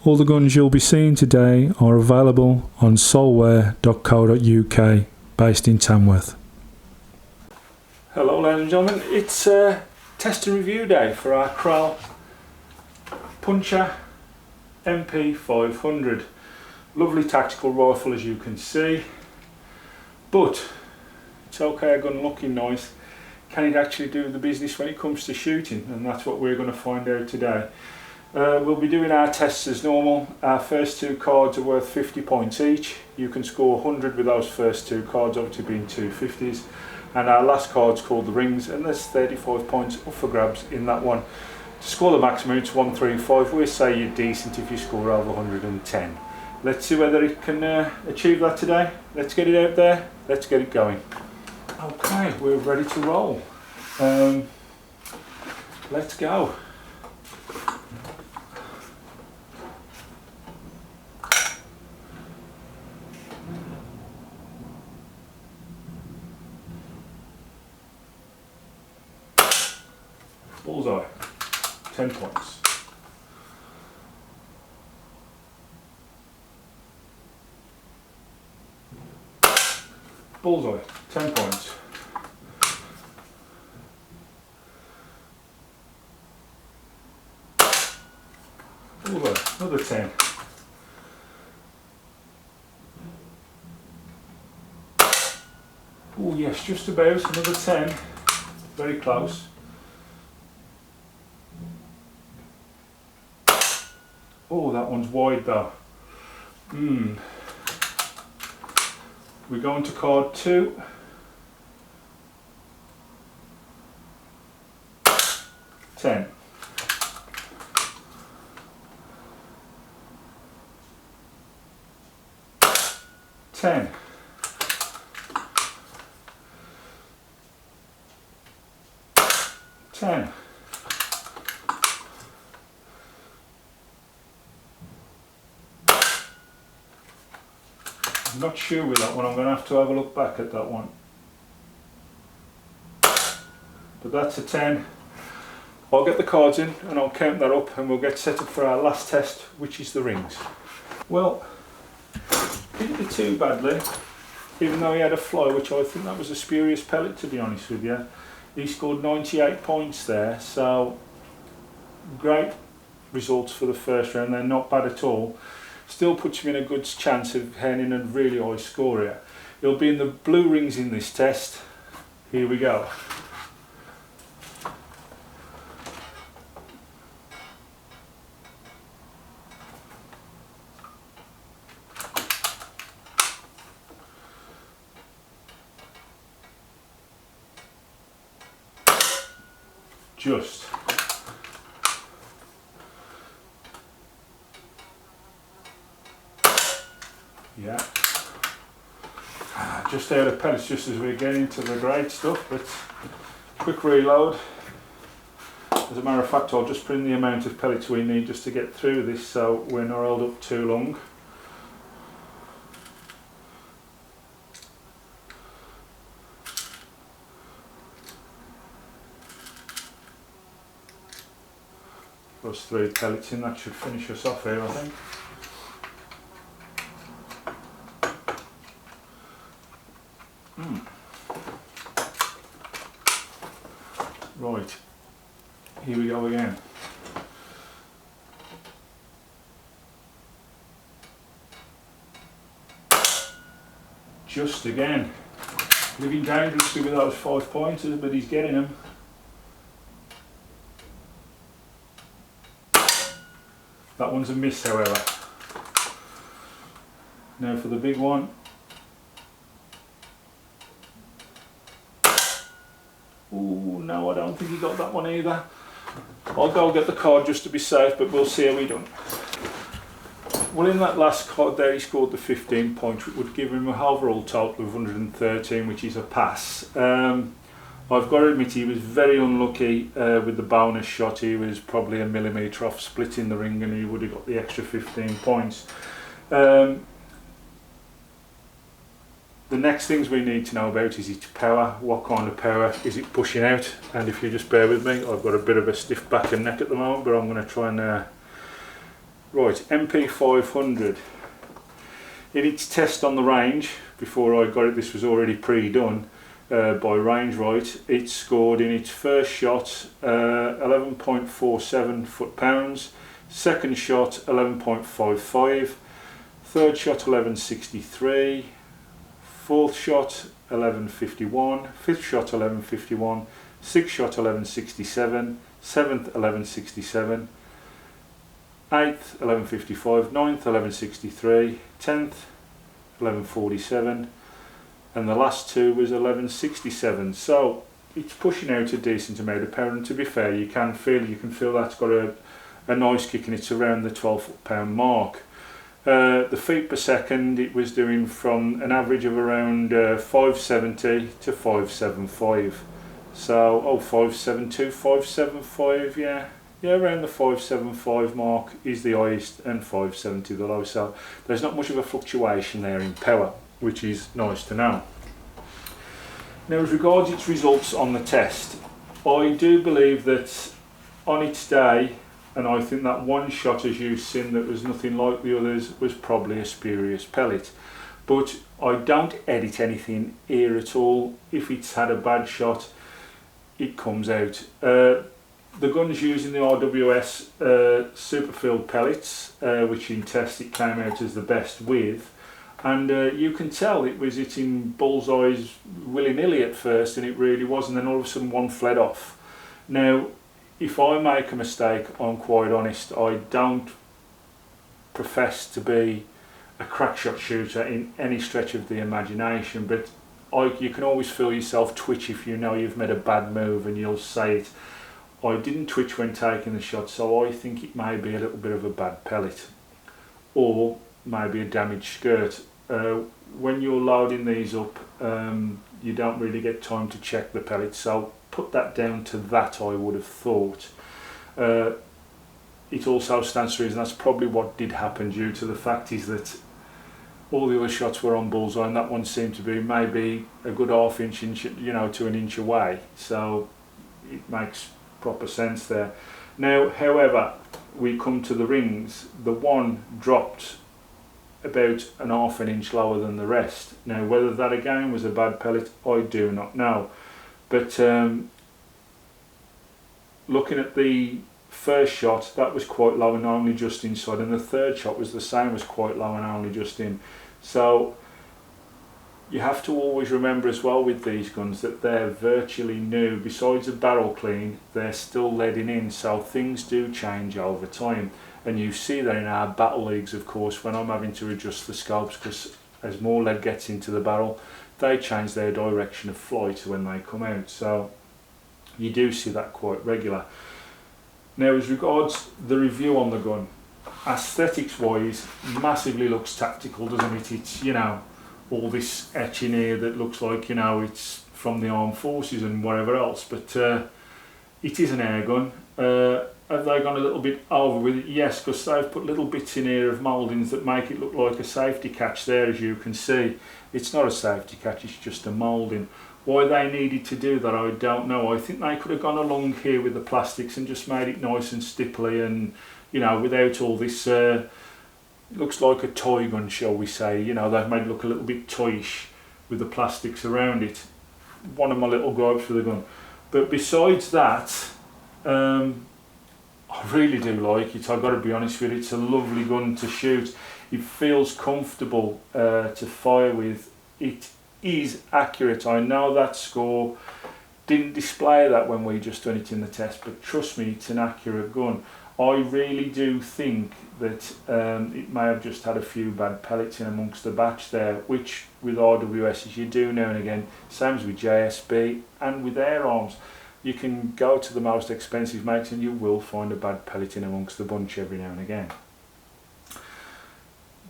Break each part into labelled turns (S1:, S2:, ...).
S1: All the guns you'll be seeing today are available on solware.co.uk, based in Tamworth. Hello ladies and gentlemen, it's test and review day for our Kral Puncher NP500. Lovely tactical rifle, as you can see, but it's okay, a gun looking nice. Can it actually do the business when it comes to shooting? And that's what we're going to find out today. We'll be doing our tests as normal. Our first two cards are worth 50 points each. You can score 100 with those first two cards, obviously being 250s. And our last card's called the rings, and there's 35 points up for grabs in that one. To score the maximum, it's 135. We say you're decent if you score over 110. Let's see whether it can achieve that today. Let's get it out there. Let's get it going. Okay, we're ready to roll. Let's go. Bullseye, 10 points. Bullseye, 10 points. Bullseye, another 10. Oh yes, just about, another 10. Very close. Oh, that one's wide though. We're going to card 2. 10. 10. 10. I'm not sure with that one, I'm going to have a look back at that one. But that's a 10. I'll get the cards in and I'll count that up and we'll get set up for our last test, which is the rings. Well, didn't do too badly, even though he had a fly, which I think that was a spurious pellet, to be honest with you. He scored 98 points there, so great results for the first round. They're not bad at all. Still puts him in a good chance of heading a really high score here. He'll be in the blue rings in this test. Here we go. Just. Yeah. Just out of pellets just as we get into the great stuff, but quick reload. As a matter of fact, I'll just put in the amount of pellets we need just to get through this so we're not held up too long. Plus 3 pellets in, that should finish us off here, I think. Right, here we go again. Just again. Living dangerously with those 5 pointers, but he's getting them. That one's a miss, however. Now for the big one. Ooh, no, I don't think he got that one either. I'll go get the card just to be safe, but we'll see how we done. Well, in that last card there, he scored the 15 points, which would give him an overall total of 113, which is a pass. I've got to admit, he was very unlucky with the bonus shot. He was probably a millimetre off splitting the ring, and he would have got the extra 15 points. The next things we need to know about is its power. What kind of power is it pushing out? And if you just bear with me, I've got a bit of a stiff back and neck at the moment, but I'm going to try and Right, NP500. In its test on the range, before I got it, this was already pre-done by Range Right. It scored in its first shot 11.47 foot-pounds, second shot 11.55, third shot 11.63, fourth shot 11.51, fifth shot 11.51, sixth shot 11.67, seventh 11.67, 8th 11.55, 9th 11.63, 10th 11.47, and the last two was 11.67. So it's pushing out a decent amount of power, and to be fair, you can feel that's got a nice kick, and it's around the 12 foot-pound mark. The feet per second, it was doing from an average of around 570 to 575. So 572, 575, yeah, around the 575 mark is the highest and 570 the low. So there's not much of a fluctuation there in power, which is nice to know. Now, as regards its results on the test, I do believe that on its day, and I think that one shot, as you've seen, that was nothing like the others, was probably a spurious pellet. But I don't edit anything here at all. If it's had a bad shot, it comes out. The gun's using the RWS superfilled pellets, which in test it came out as the best with. And you can tell it was hitting bullseyes willy-nilly at first, and it really was, and then all of a sudden one fled off. Now, if I make a mistake, I'm quite honest. I don't profess to be a crack shot shooter in any stretch of the imagination, but you can always feel yourself twitch if you know you've made a bad move, and you'll say it. I didn't twitch when taking the shot, so I think it may be a little bit of a bad pellet, or maybe a damaged skirt. When you're loading these up, you don't really get time to check the pellets, so put that down to that, I would have thought. It also stands to reason that's probably what did happen, due to the fact is that all the other shots were on bullseye, and that one seemed to be maybe a good half inch, to an inch away, so it makes proper sense there. Now, however, we come to the rings. The one dropped about an half an inch lower than the rest. Now, whether that again was a bad pellet, I do not know. But looking at the first shot, that was quite low and only just inside, and the third shot was the same, was quite low and only just in. So you have to always remember as well with these guns that they're virtually new. Besides a barrel clean, they're still leading in, so things do change over time. And you see that in our battle leagues, of course, when I'm having to adjust the scopes, because as more lead gets into the barrel, they change their direction of flight when they come out. So you do see that quite regular. Now, as regards the review on the gun, aesthetics wise, massively looks tactical, doesn't it? It's, all this etching here that looks like, it's from the armed forces and whatever else, but it is an air gun. Have they gone a little bit over with it? Yes, because they've put little bits in here of mouldings that make it look like a safety catch there, as you can see. It's not a safety catch, it's just a moulding. Why they needed to do that, I don't know. I think they could have gone along here with the plastics and just made it nice and stipply, and, without all this, looks like a toy gun, shall we say. They've made it look a little bit toyish with the plastics around it. One of my little gripes with the gun. But besides that, I really do like it, I've got to be honest with you. It's a lovely gun to shoot. It feels comfortable to fire with. It is accurate. I know that score didn't display that when we just done it in the test, but trust me, it's an accurate gun. I really do think that it may have just had a few bad pellets in amongst the batch there, which with RWSs you do now and again, same as with JSB and with air arms. You can go to the most expensive makes and you will find a bad pellet in amongst the bunch every now and again.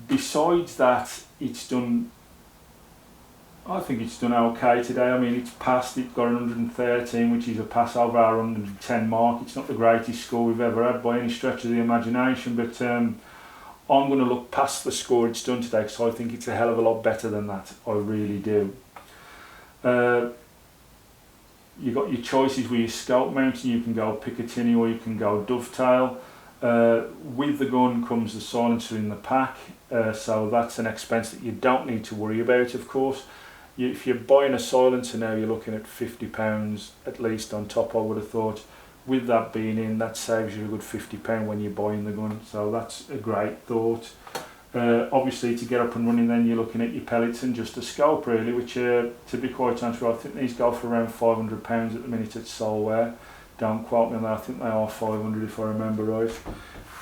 S1: Besides that, I think it's done okay today. I mean, it's passed, it got 113, which is a pass over our 110 mark. It's not the greatest score we've ever had by any stretch of the imagination, but I'm going to look past the score it's done today, because I think it's a hell of a lot better than that. I really do. You've got your choices with your scope mounting. You can go Picatinny or you can go dovetail. With the gun comes the silencer in the pack, so that's an expense that you don't need to worry about, of course. If you're buying a silencer now, you're looking at £50 at least on top, I would have thought. With that being in, that saves you a good £50 when you're buying the gun, so that's a great thought. Obviously, to get up and running, then you're looking at your pellets and just a scope, really, which, to be quite honest with you, I think these go for around £500 at the minute at Solware. Don't quote me on that, I think they are 500 if I remember right.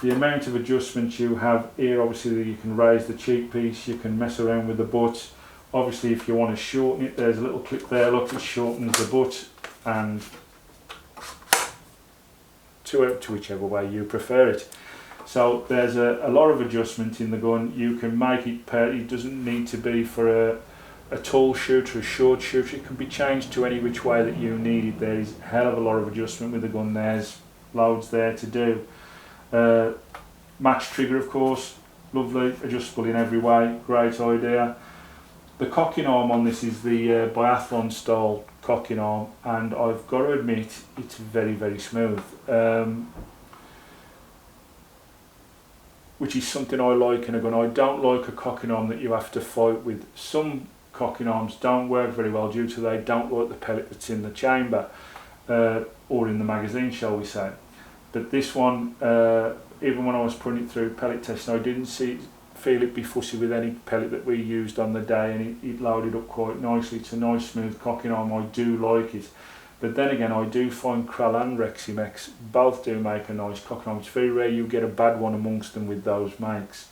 S1: The amount of adjustments you have here, obviously you can raise the cheek piece, you can mess around with the butt. Obviously if you want to shorten it, there's a little clip there, look, it shortens the butt, and to whichever way you prefer it. So there's a lot of adjustment in the gun. You can make it, it doesn't need to be for a tall shooter, a short shooter. It can be changed to any which way that you need it. There's a hell of a lot of adjustment with the gun. There's loads there to do. Match trigger, of course, lovely, adjustable in every way, great idea. The cocking arm on this is the biathlon style cocking arm, and I've got to admit it's very, very smooth, which is something I like in a gun. I don't like a cocking arm that you have to fight with. Some cocking arms don't work very well due to they don't like the pellet that's in the chamber, or in the magazine, shall we say. But this one, even when I was putting it through pellet testing, I didn't feel it be fussy with any pellet that we used on the day, and it loaded up quite nicely. It's a nice smooth cocking arm, I do like it. But then again, I do find Kral and Reximex both do make a nice cocking arm. It's very rare you get a bad one amongst them with those makes.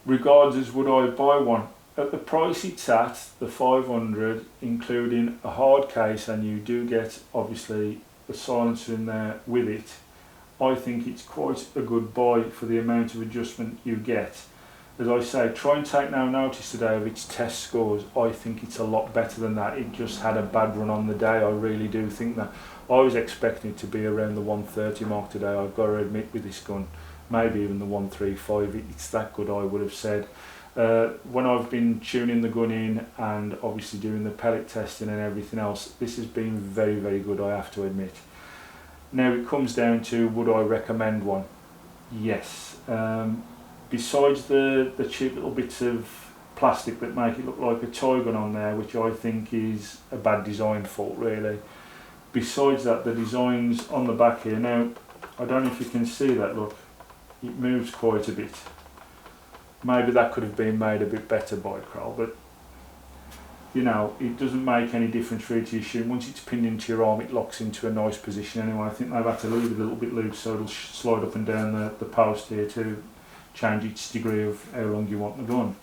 S1: Regardless, would I buy one? At the price it's at, the 500, including a hard case, and you do get obviously a silencer in there with it, I think it's quite a good buy for the amount of adjustment you get. As I say, try and take no notice today of its test scores. I think it's a lot better than that. It just had a bad run on the day. I really do think that. I was expecting it to be around the 130 mark today, I've got to admit, with this gun. Maybe even the 135. It's that good, I would have said. When I've been tuning the gun in and obviously doing the pellet testing and everything else, this has been very, very good, I have to admit. Now it comes down to, would I recommend one? Yes. Besides the cheap little bits of plastic that make it look like a toy gun on there, which I think is a bad design fault really. Besides that, the designs on the back here, now I don't know if you can see that, look, it moves quite a bit. Maybe that could have been made a bit better by Kral, but you know, it doesn't make any difference really to your shooting. Once it's pinned into your arm, it locks into a nice position anyway. I think they've had to leave it a little bit loose so it'll slide up and down the post here to change its degree of how long you want the gun.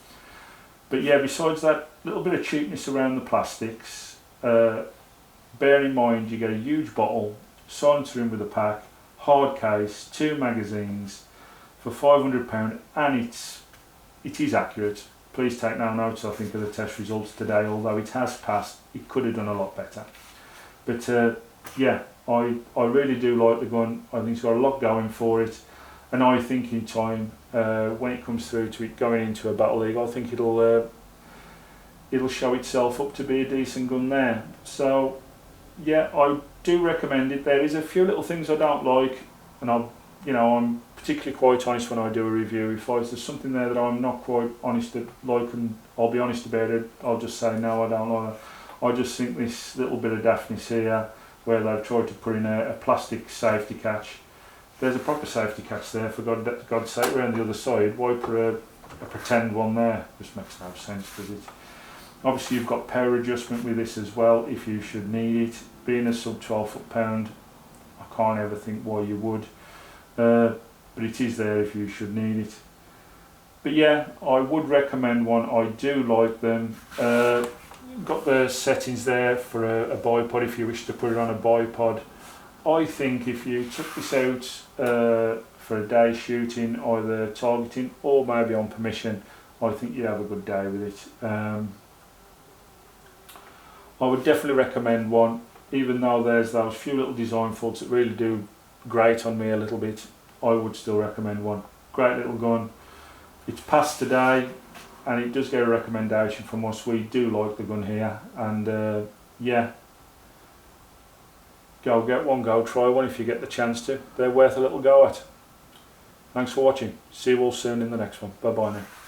S1: But yeah, besides that little bit of cheapness around the plastics, bear in mind you get a huge bottle, silencer in with a pack, hard case, 2 magazines for £500, and it is accurate. Please take no notice, I think, of the test results today, although it has passed. It could have done a lot better. But yeah, I really do like the gun. I think it's got a lot going for it, and I think in time, when it comes through to it going into a battle league, I think it'll show itself up to be a decent gun there. So yeah, I do recommend it. There is a few little things I don't like, and I'm particularly quite honest when I do a review. If there's something there that I'm not quite honest like, and I'll be honest about it, I'll just say no, I don't like that. I just think this little bit of daftness here, where they've tried to put in a plastic safety catch. There's a proper safety catch there, for God's sake. We're on the other side. Why put a pretend one there? Just makes no sense, does it? Obviously you've got power adjustment with this as well if you should need it. Being a sub 12 foot-pound, I can't ever think why you would. But it is there if you should need it. But yeah, I would recommend one. I do like them. Got the settings there for a bipod if you wish to put it on a bipod. I think if you took this out for a day shooting, either targeting or maybe on permission, I think you'd have a good day with it. I would definitely recommend one, even though there's those few little design faults that really do grate on me a little bit. I would still recommend one. Great little gun. It's passed today, and it does get a recommendation from us. We do like the gun here, and yeah, go get one, go try one if you get the chance to. They're worth a little go at. Thanks for watching. See you all soon in the next one. Bye bye now.